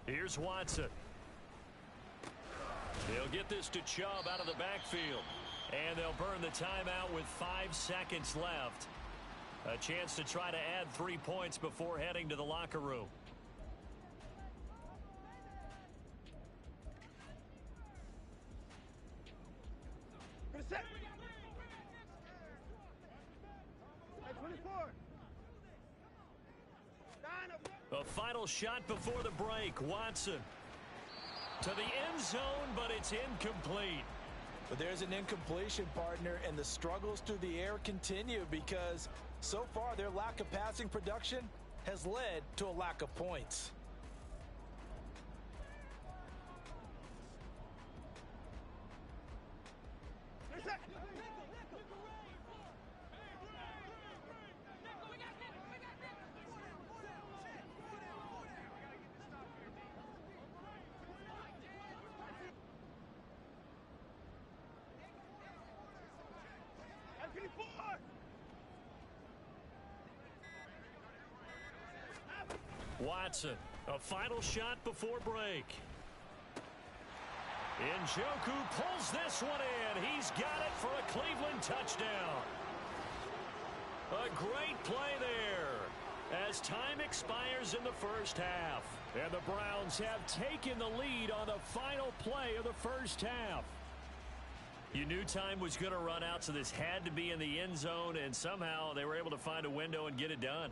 Here's Watson. He'll get this to Chubb out of the backfield. And they'll burn the timeout with 5 seconds left. A chance to try to add 3 points before heading to the locker room. A final shot before the break. Watson to the end zone, but it's incomplete. But there's an incompletion, partner, and the struggles through the air continue because so far their lack of passing production has led to a lack of points. Watson, a final shot before break. Njoku pulls this one in. He's got it for a Cleveland touchdown. A great play there as time expires in the first half. And the Browns have taken the lead on the final play of the first half. You knew time was going to run out, so this had to be in the end zone, and somehow they were able to find a window and get it done.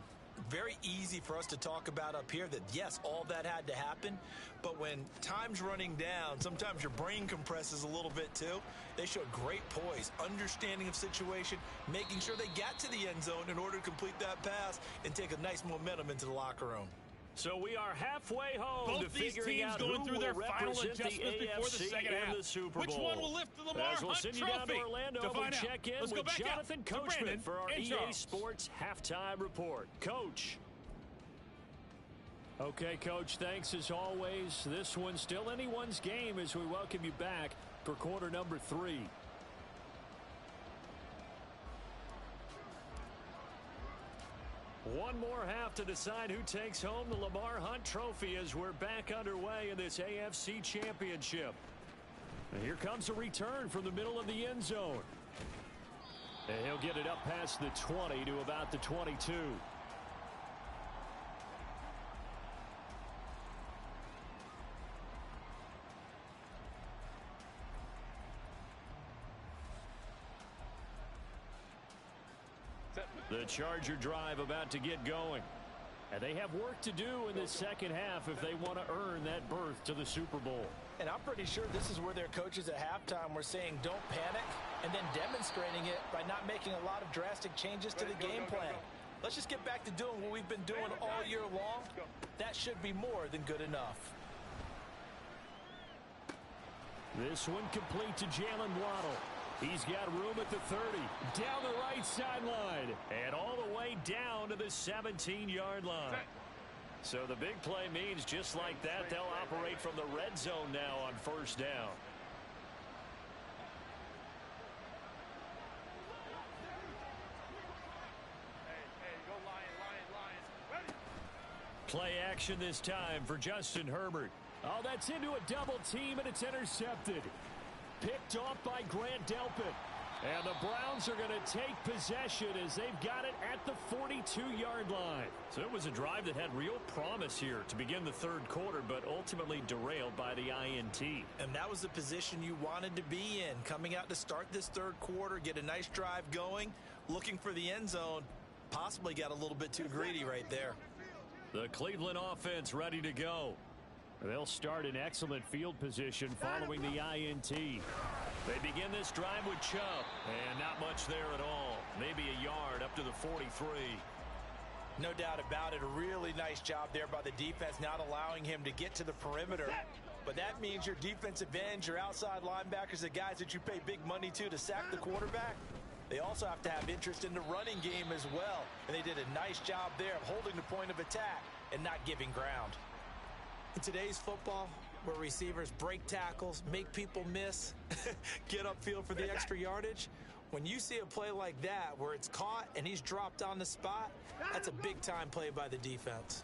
Very easy for us to talk about up here that, yes, all that had to happen. But when time's running down, sometimes your brain compresses a little bit too. They showed great poise, understanding of situation, making sure they got to the end zone in order to complete that pass and take a nice momentum into the locker room. So we are halfway home Both to these figuring teams out going who through their will final represent adjustments the before the AFC second in half. the Super Bowl. Which one will lift the Lamar As we'll Hunt send you trophy? down to Orlando, To we'll find out, check in let's go with back Jonathan out to Coachman Brandon for our and EA Charles. Sports Halftime Report. Coach. Okay, Coach, thanks as always. This one's still anyone's game as we welcome you back for quarter number 3. One more half to decide who takes home the Lamar Hunt Trophy as we're back underway in this AFC Championship. And here comes a return from the middle of the end zone. And he'll get it up past the 20 to about the 22. The Charger drive about to get going. And they have work to do in the second half if they want to earn that berth to the Super Bowl. And I'm pretty sure this is where their coaches at halftime were saying don't panic and then demonstrating it by not making a lot of drastic changes to the game plan. Let's just get back to doing what we've been doing all year long. That should be more than good enough. This one complete to Jalen Waddle. He's got room at the 30, down the right sideline, and all the way down to the 17-yard line. So the big play means just like that, they'll operate from the red zone now on first down. Play action this time for Justin Herbert. Oh, that's into a double team, and it's intercepted. Picked off by Grant Delpit. And the Browns are going to take possession as they've got it at the 42-yard line. So it was a drive that had real promise here to begin the third quarter, but ultimately derailed by the INT. And that was the position you wanted to be in, coming out to start this third quarter, get a nice drive going, looking for the end zone. Possibly got a little bit too greedy right there. The Cleveland offense ready to go. They'll start in excellent field position following the INT. They begin this drive with Chubb, and not much there at all. Maybe a yard up to the 43. No doubt about it. A really nice job there by the defense, not allowing him to get to the perimeter. But that means your defensive ends, your outside linebackers, the guys that you pay big money to sack the quarterback, they also have to have interest in the running game as well. And they did a nice job there of holding the point of attack and not giving ground. In today's football, where receivers break tackles, make people miss, get upfield for the extra yardage. When you see a play like that where it's caught and he's dropped on the spot, that's a big-time play by the defense.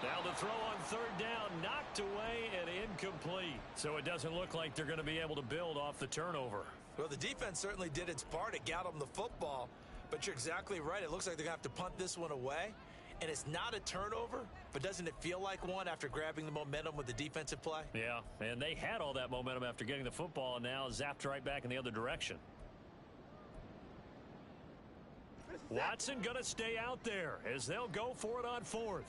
Now the throw on third down, knocked away and incomplete. So it doesn't look like they're going to be able to build off the turnover. Well, the defense certainly did its part. It got them the football. But you're exactly right. It looks like they're going to have to punt this one away. And it's not a turnover, but doesn't it feel like one after grabbing the momentum with the defensive play? Yeah, and they had all that momentum after getting the football, and now zapped right back in the other direction. Watson going to stay out there as they'll go for it on fourth.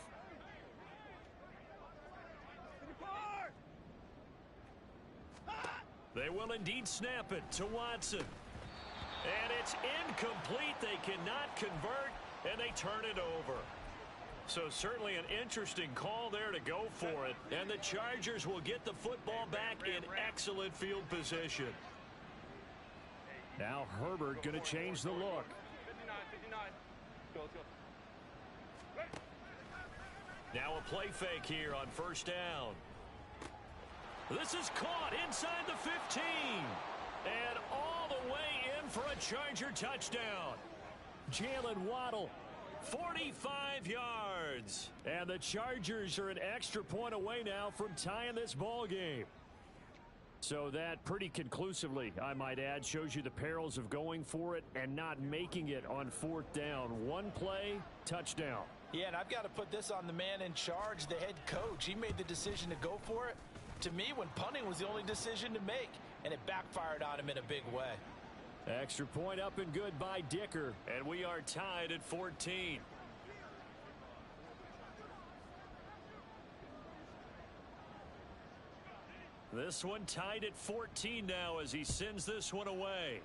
They will indeed snap it to Watson. And it's incomplete. They cannot convert, and they turn it over. So certainly an interesting call there to go for it. And the Chargers will get the football back in excellent field position. Now Herbert going to change the look. Now a play fake here on first down. This is caught inside the 15. And all the way in for a Charger touchdown. Jalen Waddle, 45 yards. And the Chargers are an extra point away now from tying this ball game. So that pretty conclusively, I might add, shows you the perils of going for it and not making it on fourth down. One play, touchdown. Yeah, and I've got to put this on the man in charge, the head coach. He made the decision to go for it. To me, when punting was the only decision to make, and it backfired on him in a big way. Extra point up and good by Dicker, and we are tied at 14. This one tied at 14 now as he sends this one away.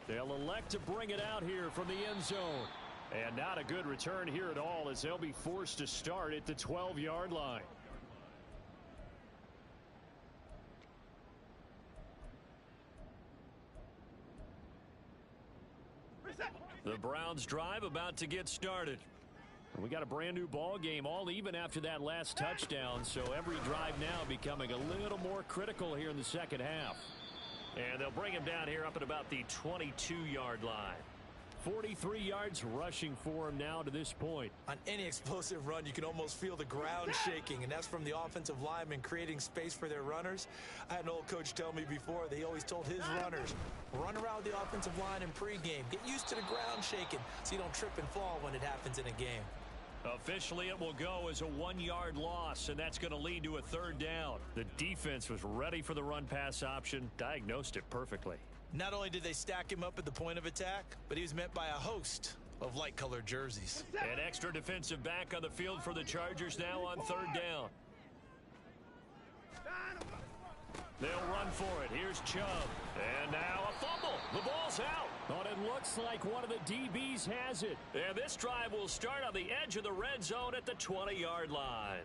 They'll elect to bring it out here from the end zone. And not a good return here at all as they'll be forced to start at the 12-yard line. The Browns drive about to get started. We got a brand new ball game, all even after that last touchdown, so every drive now becoming a little more critical here in the second half. And they'll bring him down here up at about the 22-yard line. 43 yards rushing for him now to this point. On any explosive run, you can almost feel the ground shaking, and that's from the offensive linemen creating space for their runners. I had an old coach tell me before, they always told his runners, run around the offensive line in pregame. Get used to the ground shaking so you don't trip and fall when it happens in a game. Officially, it will go as a 1-yard loss, and that's going to lead to a third down. The defense was ready for the run-pass option, diagnosed it perfectly. Not only did they stack him up at the point of attack, but he was met by a host of light-colored jerseys. An extra defensive back on the field for the Chargers now on third down. They'll run for it. Here's Chubb. And now a fumble. The ball's out. But it looks like one of the DBs has it. And this drive will start on the edge of the red zone at the 20-yard line.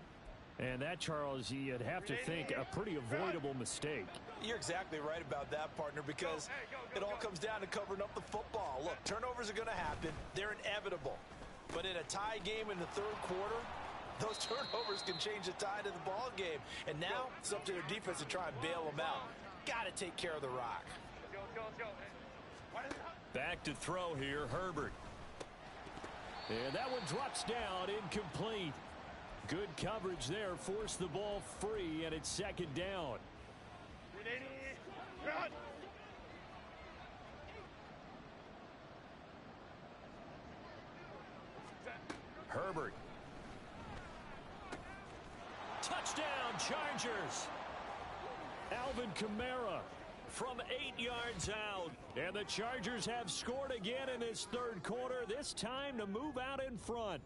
And that, Charles, you'd have to think a pretty avoidable mistake. You're exactly right about that, partner, because it all comes down to covering up the football. Look, turnovers are going to happen. They're inevitable. But in a tie game in the third quarter, those turnovers can change the tide of the ball game. And now it's up to their defense to try and bail them out. Got to take care of the rock. Back to throw here, Herbert. And that one drops down, incomplete. Good coverage there, forced the ball free, and it's second down. Herbert. Touchdown, Chargers. Alvin Kamara from 8 yards out. And the Chargers have scored again in this third quarter, this time to move out in front.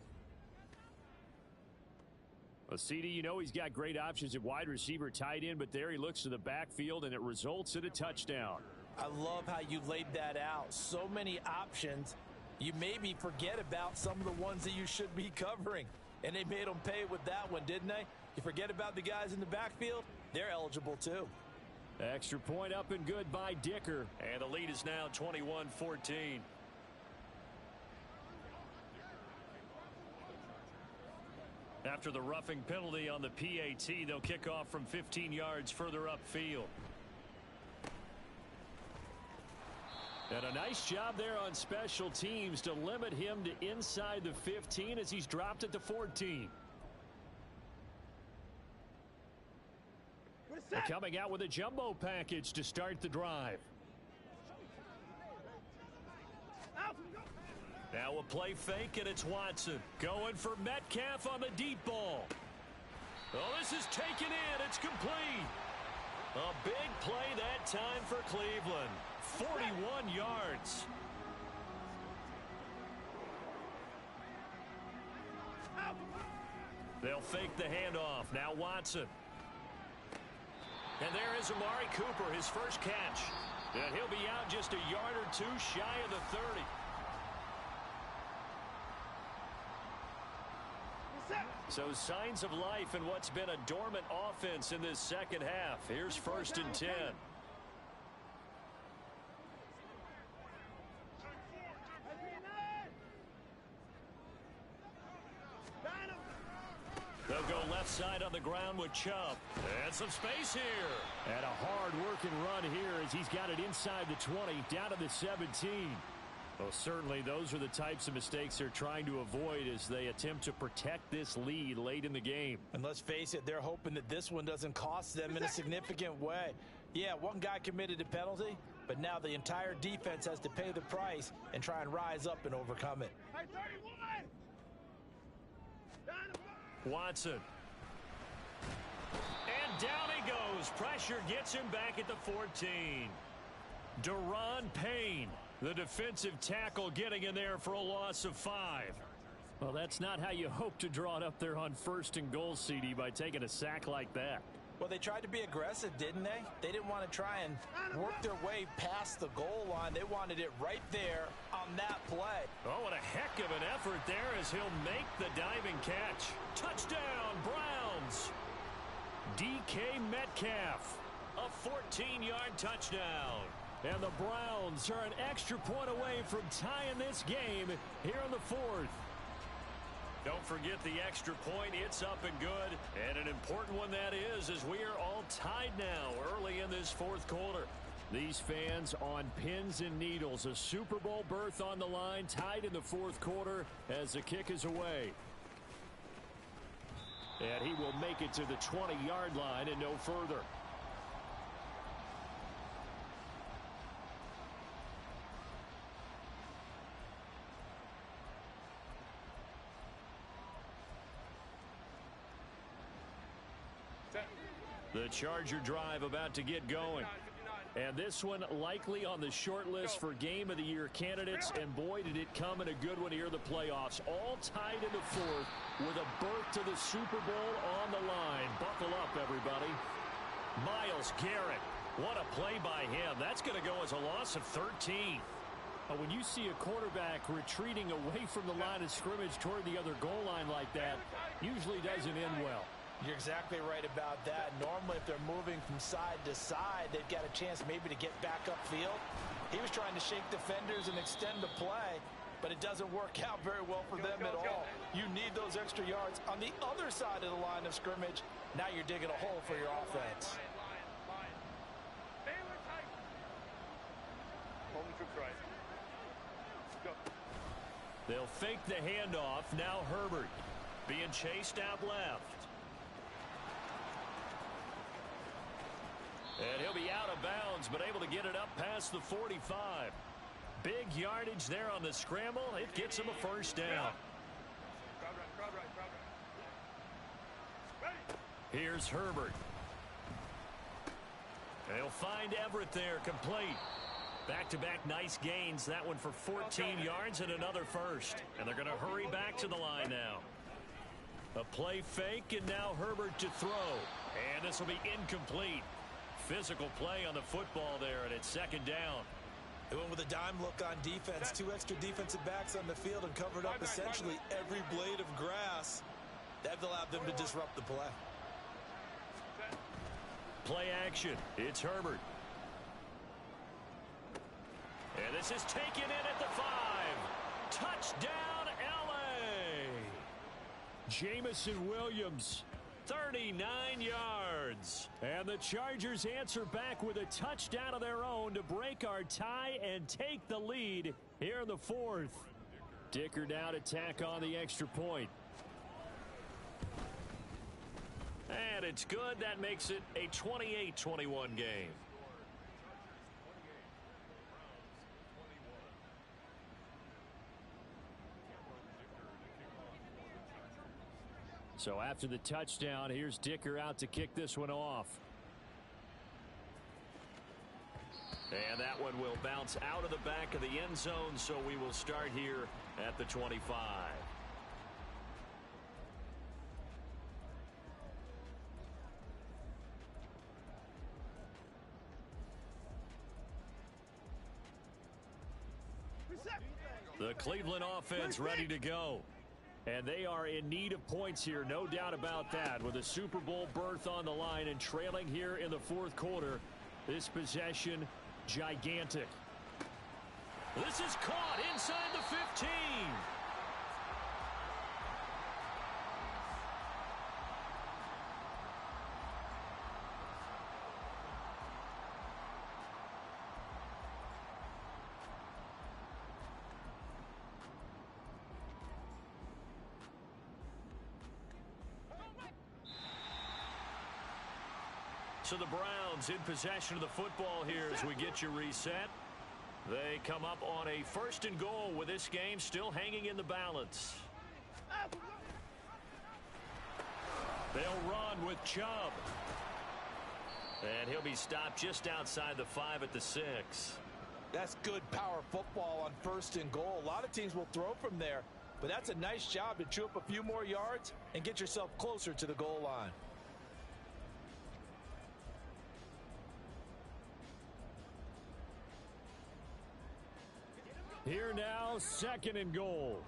Well, CD, you know he's got great options at wide receiver, tight end, but there he looks to the backfield, and it results in a touchdown. I love how you laid that out. So many options. You maybe forget about some of the ones that you should be covering. And they made them pay with that one, didn't they? You forget about the guys in the backfield? They're eligible too. Extra point up and good by Dicker. And the lead is now 21-14. After the roughing penalty on the PAT, they'll kick off from 15 yards further upfield. And a nice job there on special teams to limit him to inside the 15 as he's dropped it to 14. They're coming out with a jumbo package to start the drive. Now a play fake, and it's Watson going for Metcalf on the deep ball. Oh, this is taken in. It's complete. A big play that time for Cleveland. 41 yards. They'll fake the handoff. Now Watson. And there is Amari Cooper, his first catch. And he'll be out just a yard or two shy of the 30. So signs of life in what's been a dormant offense in this second half. Here's 1st and 10. They'll go left side on the ground with Chubb. And some space here. And a hard-working run here as he's got it inside the 20, down to the 17. Well, certainly those are the types of mistakes they're trying to avoid as they attempt to protect this lead late in the game. And let's face it, they're hoping that this one doesn't cost them in a significant way. Yeah, one guy committed a penalty, but now the entire defense has to pay the price and try and rise up and overcome it. Watson. And down he goes. Pressure gets him back at the 14. Daron Payne, the defensive tackle, getting in there for a loss of 5. Well, that's not how you hope to draw it up there on 1st and goal, CD, by taking a sack like that. Well, they tried to be aggressive, didn't they? They didn't want to try and work their way past the goal line. They wanted it right there on that play. Oh, what a heck of an effort there as he'll make the diving catch. Touchdown, Browns. DK Metcalf, a 14-yard touchdown. And the Browns are an extra point away from tying this game here in the 4th. Don't forget the extra point. It's up and good. And an important one that is, as we are all tied now early in this 4th quarter. These fans on pins and needles. A Super Bowl berth on the line, tied in the 4th quarter as the kick is away. And he will make it to the 20-yard line and no further. The Charger drive about to get going. And this one likely on the short list for Game of the Year candidates. And boy, did it come in a good one here in the playoffs. All tied in the 4th with a berth to the Super Bowl on the line. Buckle up, everybody. Myles Garrett. What a play by him. That's going to go as a loss of 13. When you see a quarterback retreating away from the line of scrimmage toward the other goal line like that, usually doesn't end well. You're exactly right about that. Normally, if they're moving from side to side, they've got a chance maybe to get back upfield. He was trying to shake defenders and extend the play, but it doesn't work out very well for them at all. You need those extra yards on the other side of the line of scrimmage. Now you're digging a hole for your offense. They'll fake the handoff. Now Herbert being chased out left. And he'll be out of bounds, but able to get it up past the 45. Big yardage there on the scramble. It gets him a first down. Here's Herbert. They'll find Everett there, complete. Back-to-back nice gains. That one for 14 yards and another first. And they're going to hurry back to the line now. A play fake, and now Herbert to throw. And this will be incomplete. Physical play on the football there, and it's second down. They went with a dime look on defense. 2 extra defensive backs on the field and covered up essentially every blade of grass. That allowed them to disrupt the play. Play action. It's Herbert. And this is taken in at the 5. Touchdown, L.A. Jamison Williams, 39 yards. And the Chargers answer back with a touchdown of their own to break our tie and take the lead here in the fourth. Dicker now to tack on the extra point. And it's good. That makes it a 28-21 game. So after the touchdown, here's Dicker out to kick this one off. And that one will bounce out of the back of the end zone, so we will start here at the 25. The Cleveland offense ready to go. And they are in need of points here, no doubt about that. With a Super Bowl berth on the line and trailing here in the fourth quarter, this possession, gigantic. This is caught inside the 15. So the Browns in possession of the football here as we get you reset. They come up on a 1st and goal with this game still hanging in the balance. They'll run with Chubb. And he'll be stopped just outside the 5 at the 6. That's good power football on 1st and goal. A lot of teams will throw from there, but that's a nice job to chew up a few more yards and get yourself closer to the goal line. Here now, 2nd and goal.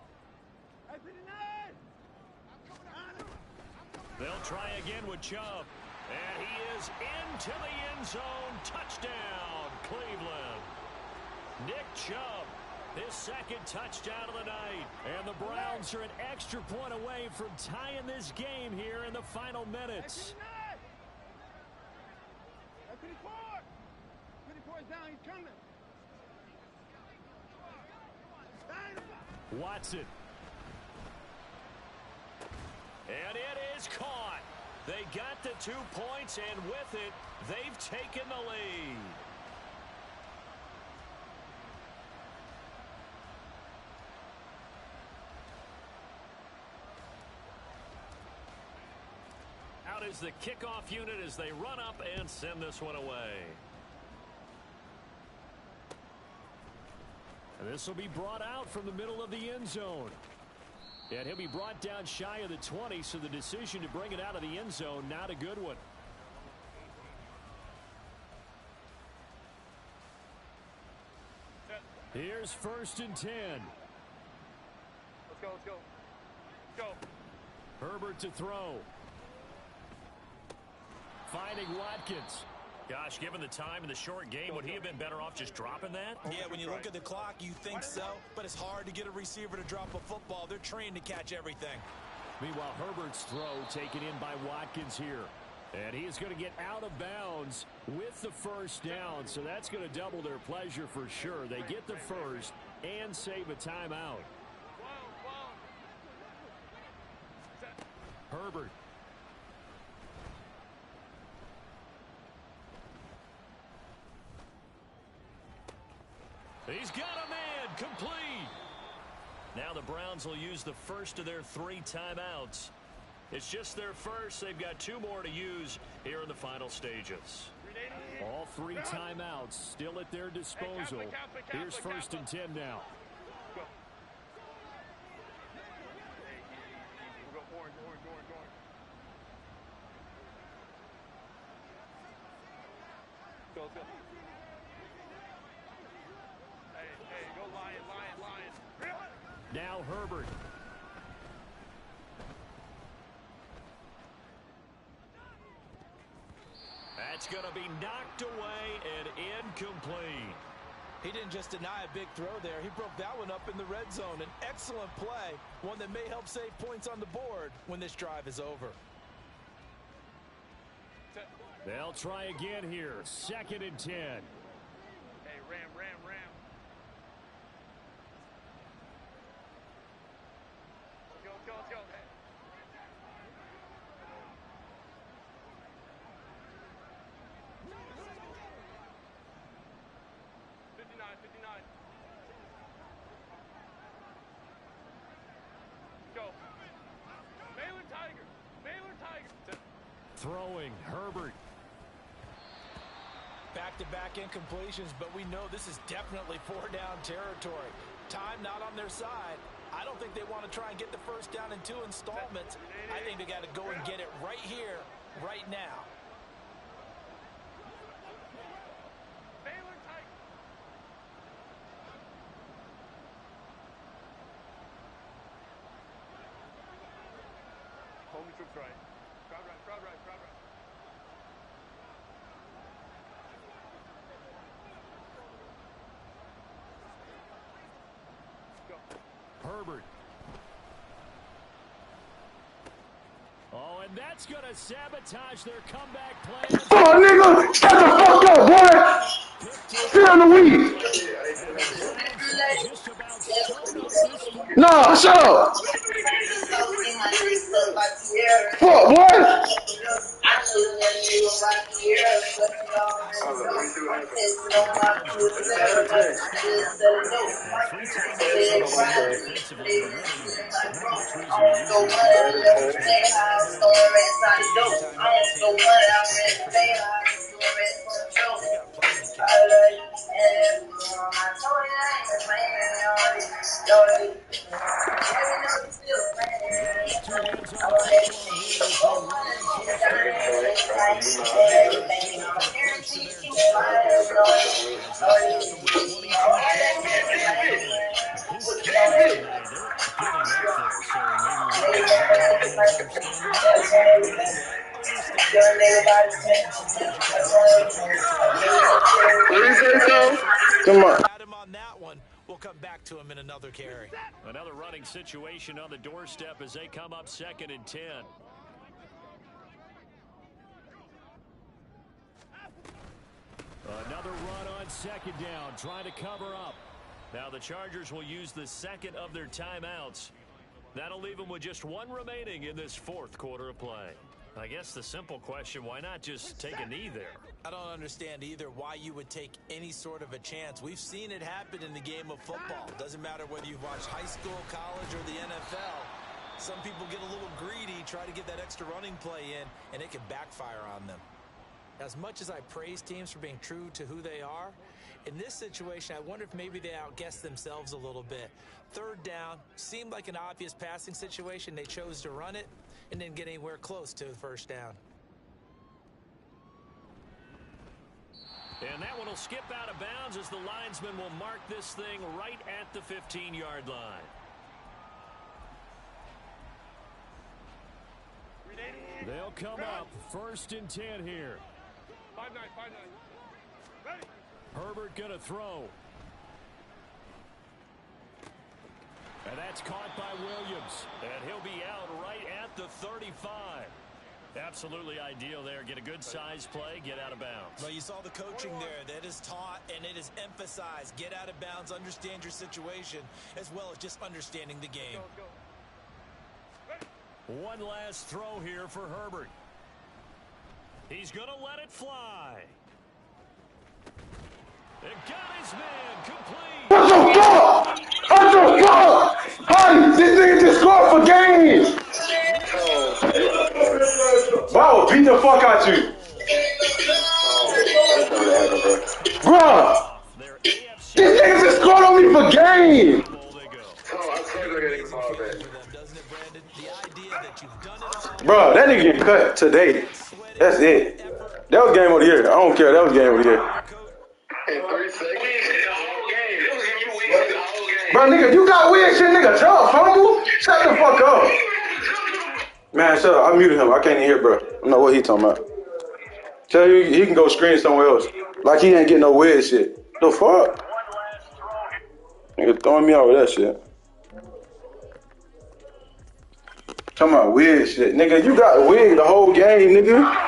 They'll try again with Chubb. And he is into the end zone. Touchdown, Cleveland. Nick Chubb, his 2nd touchdown of the night. And the Browns are an extra point away from tying this game here in the final minutes. 24 is down, he's coming. Watson. And it is caught. They got the 2 points, and with it, they've taken the lead. Out is the kickoff unit as they run up and send this one away. And this will be brought out from the middle of the end zone. And he'll be brought down shy of the 20, so the decision to bring it out of the end zone, not a good one. Here's 1st and 10. Let's go, let's go. Let's go. Herbert to throw. Finding Watkins. Gosh, given the time in the short game, would he have been better off just dropping that? Yeah, when you look at the clock, you think so, but it's hard to get a receiver to drop a football. They're trained to catch everything. Meanwhile, Herbert's throw taken in by Watkins here. And he is going to get out of bounds with the 1st down, so that's going to double their pleasure for sure. They get the 1st and save a timeout. Herbert. He's got a man, complete. Now the Browns will use the 1st of their 3 timeouts. It's just their 1st. They've got 2 more to use here in the final stages. All 3 timeouts still at their disposal. Here's 1st and 10 now. Go, go. Hey, go Lion. Now Herbert. That's going to be knocked away and incomplete. He didn't just deny a big throw there. He broke that one up in the red zone. An excellent play, one that may help save points on the board when this drive is over. They'll try again here. 2nd and 10. Hey, ram. Let's go. Hey. Go. Baylor Tiger. Throwing, Herbert. Back-to-back incompletions, but we know this is definitely 4-down territory. Time not on their side. I don't think they want to try and get the first down in 2 installments. I think they got to go and get it right here, right now. Baylor Tiger. Homie troops right. Crowd right. Herbert. Oh, and that's going to sabotage their comeback plans. Oh, nigga, shut the fuck up, boy. Sit on the weed. No, shut up. Fuck, boy. Come on. Had him on that one. We'll come back to him in another carry. Another running situation on the doorstep as they come up 2nd and 10. Another run on 2nd down, trying to cover up. Now the Chargers will use the 2nd of their timeouts. That'll leave them with just 1 remaining in this 4th quarter of play. I guess the simple question, why not just take a knee there? I don't understand either why you would take any sort of a chance. We've seen it happen in the game of football. Doesn't matter whether you've watched high school, college, or the NFL. Some people get a little greedy, try to get that extra running play in, and it can backfire on them. As much as I praise teams for being true to who they are, in this situation, I wonder if maybe they outguessed themselves a little bit. 3rd down, seemed like an obvious passing situation. They chose to run it and didn't get anywhere close to the 1st down. And that one will skip out of bounds as the linesman will mark this thing right at the 15-yard line. They'll come up 1st and 10 here. 5-9. Ready. Herbert going to throw. And that's caught by Williams. And he'll be out right at the 35. Absolutely ideal there. Get a good size play, get out of bounds. Well, you saw the coaching there. That is taught and it is emphasized. Get out of bounds, understand your situation, as well as just understanding the game. Go. One last throw here for Herbert. He's going to let it fly. It got his man complete. What the fuck? What the fuck? Honey, this nigga just scored for games. Bro, beat the fuck out you. Bro, this nigga just scored on me for games. Bro, that nigga getting cut today. That's it. That was game of the year. I don't care. That was game of the year. In 30 seconds. The whole game. It was you wasted the whole game. Bro, nigga, you got weird shit, nigga. Drop, fumble. Shut the fuck up. Man, shut up. I muted him. I can't even hear, bro. I don't know what he talking about. Tell you he can go screen somewhere else. Like he ain't getting no weird shit. The fuck? Nigga throwing me out with that shit. Talking about weird shit. Nigga, you got wig the whole game, nigga.